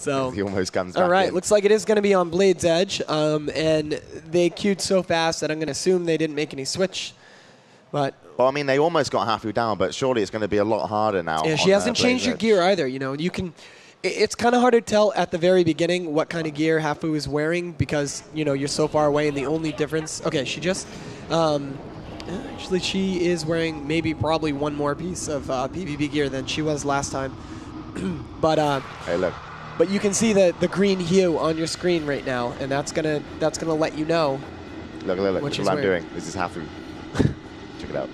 So he almost comes back all right, in. looks like it is going to be on Blade's Edge, and they queued so fast that I'm going to assume they didn't make any switch. But well, I mean, they almost got Hafu down, but surely it's going to be a lot harder now. yeah, she hasn't changed her gear either. You know, you can. It's kind of hard to tell at the very beginning what kind of gear Hafu is wearing because you know you're so far away, and the only difference. Okay, she just. Actually, she is wearing probably one more piece of PvP gear than she was last time. But hey, look. But you can see the green hue on your screen right now, and that's gonna let you know. Look what I'm doing. This is Hafu. Check it out.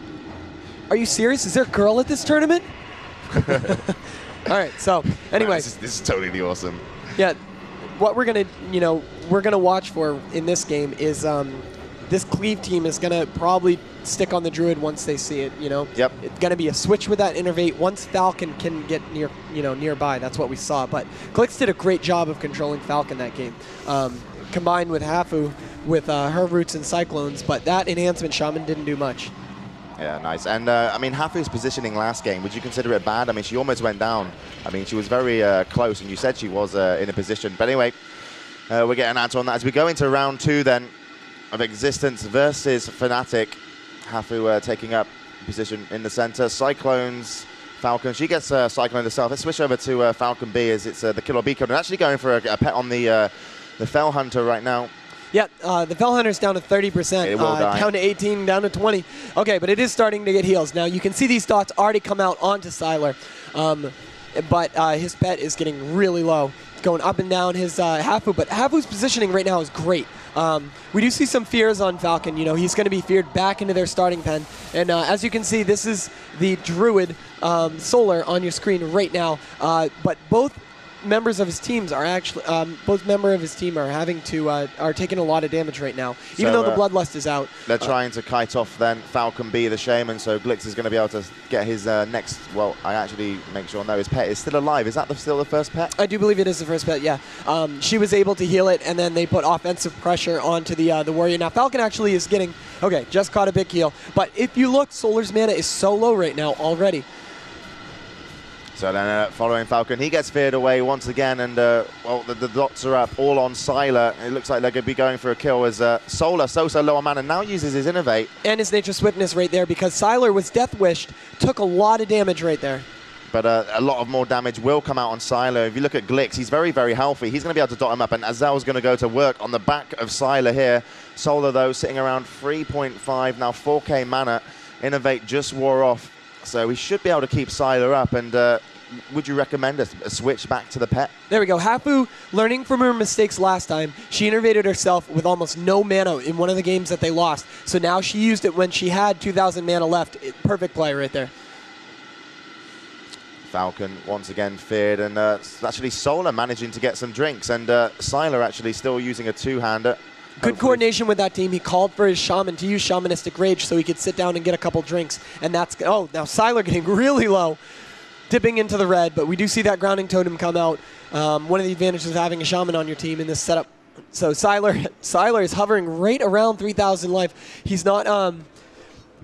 Are you serious? Is there a girl at this tournament? All right. So anyway, this is totally awesome. Yeah, what we're gonna watch for in this game is this Cleave team is gonna probably stick on the Druid once they see it. You know. Yep. It's gonna be a switch with that Innervate once Falcon can get nearby. That's what we saw. But Glix did a great job of controlling Falcon that game, combined with Hafu with her roots and Cyclones. But that enhancement Shaman didn't do much. Yeah, nice. And I mean, Hafu's positioning last game, would you consider it bad? I mean, she almost went down. I mean, she was very close, and you said she was in a position. But anyway, we're getting an answer on that as we go into round 2 then of x6tence versus fnatic. Hafu taking up position in the center. Cyclones, Falcon. She gets Cyclone herself. Let's switch over to Falcon B as it's the Killer Beacon. And actually going for a pet on the Fell Hunter right now. Yeah, the Fell Hunter's down to 30%, down to 18, down to 20. Okay, but it is starting to get heals. Now, you can see these dots already come out onto Sylar, but his pet is getting really low. It's going up and down his Hafu, but Hafu's positioning right now is great. We do see some fears on Falcon. You know, he's going to be feared back into their starting pen. And as you can see, this is the Druid Solar on your screen right now. But both members of his teams are actually are having to are taking a lot of damage right now, even though the Bloodlust is out. They're trying to kite off then Falcon B, the Shaman, so Glix is going to be able to get his next. Well, I actually make sure his pet is still alive. Is that still the first pet? I do believe it is the first pet. Yeah, she was able to heal it, and then they put offensive pressure onto the warrior. Now Falcon actually is getting just caught a big heal, but if you look, Solar's mana is so low right now already. So then following Falcon, he gets feared away once again, and well, the dots are up all on Sylar. It looks like they're going to be going for a kill as Solar, so low on mana, now uses his Innervate. And his Nature's Swiftness right there, because Sylar was Death Wished, took a lot of damage right there. But a lot of more damage will come out on Sylar. If you look at Glix, he's very, very healthy. He's going to be able to dot him up, and Azel's going to go to work on the back of Sylar here. Solar, though, sitting around 3.5, now 4k mana. Innervate just wore off. So we should be able to keep Sylar up, and would you recommend a switch back to the pet? There we go. Hafu, learning from her mistakes last time, she innervated herself with almost no mana in one of the games that they lost. So now she used it when she had 2,000 mana left. Perfect play right there. Falcon once again feared, and actually Solar managing to get some drinks, and Sylar actually still using a two-hander. Good coordination with that team. He called for his Shaman to use Shamanistic Rage so he could sit down and get a couple drinks. And that's, now Sylar getting really low, dipping into the red, but we do see that Grounding Totem come out. One of the advantages of having a Shaman on your team in this setup. So Sylar is hovering right around 3,000 life. He's not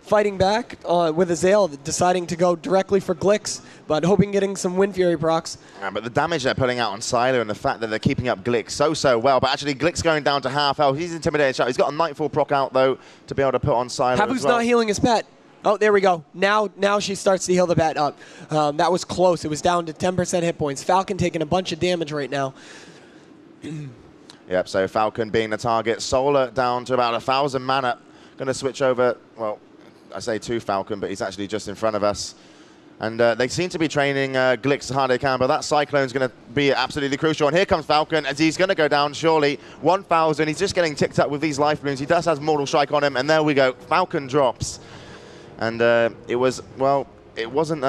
fighting back with Azel, deciding to go directly for Glix, but hoping getting some Wind Fury procs. Yeah, but the damage they're putting out on Sylar and the fact that they're keeping up Glix so well, but actually Glix going down to half health. He's intimidated shot. He's got a Nightfall proc out, though, to be able to put on Sylar Hafu's not healing his pet. Oh, there we go. Now she starts to heal the pet up. That was close. It was down to 10% hit points. Falcon taking a bunch of damage right now. Yep, so Falcon being the target. Solar down to about 1,000 mana. Going to switch over, well, I say to Falcon, but he's actually just in front of us. And they seem to be training Glix as hard as they can, but that Cyclone's going to be absolutely crucial. And here comes Falcon, as he's going to go down, surely. 1,000, he's just getting ticked up with these life balloons. He does have Mortal Strike on him, and there we go. Falcon drops. And it was, well, it wasn't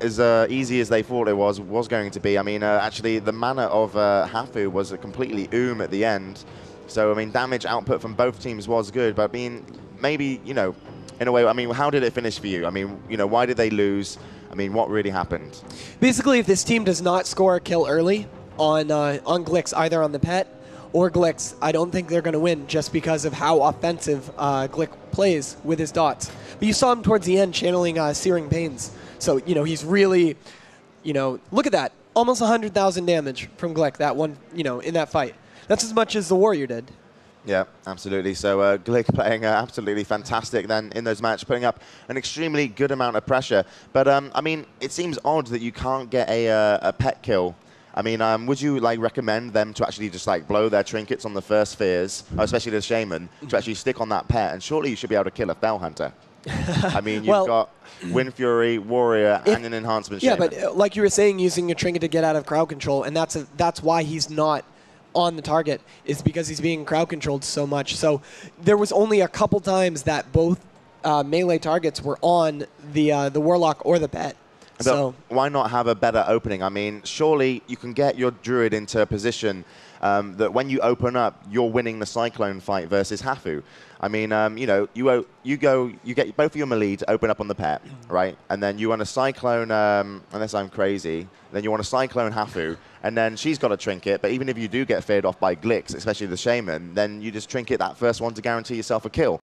as easy as they thought it was going to be. I mean, actually, the mana of Hafu was a completely at the end. So, I mean, damage output from both teams was good, but I mean, maybe, you know, in a way, I mean, how did it finish for you? I mean, you know, why did they lose? I mean, what really happened? Basically, if this team does not score a kill early on Glix, either on the pet or Glix, I don't think they're going to win just because of how offensive Glix plays with his dots. But you saw him towards the end channeling Searing Pains. So, you know, he's really, you know, look at that. almost 100,000 damage from Glick, that one, in that fight. That's as much as the Warrior did. Yeah, absolutely. So Glick playing absolutely fantastic then in those matches, putting up an extremely good amount of pressure. But, I mean, it seems odd that you can't get a pet kill. I mean, would you recommend them to actually just blow their trinkets on the first spheres, especially the Shaman, to actually stick on that pet? And surely you should be able to kill a Fell Hunter. I mean, you've got Wind Fury, Warrior, and an Enhancement Shaman. Yeah, but like you were saying, using a trinket to get out of crowd control, and that's why he's not on the target, is because he's being crowd controlled so much. So there was only a couple times that both melee targets were on the Warlock or the pet. But so why not have a better opening? I mean, surely you can get your Druid into a position that when you open up, you're winning the Cyclone fight versus Hafu. I mean, you get both of your melee to open up on the pet, right? And then you want a Cyclone, unless I'm crazy, then you want a Cyclone Hafu, and then she's got a trinket, but even if you do get feared off by Glix, especially the Shaman, then you just trinket that first one to guarantee yourself a kill.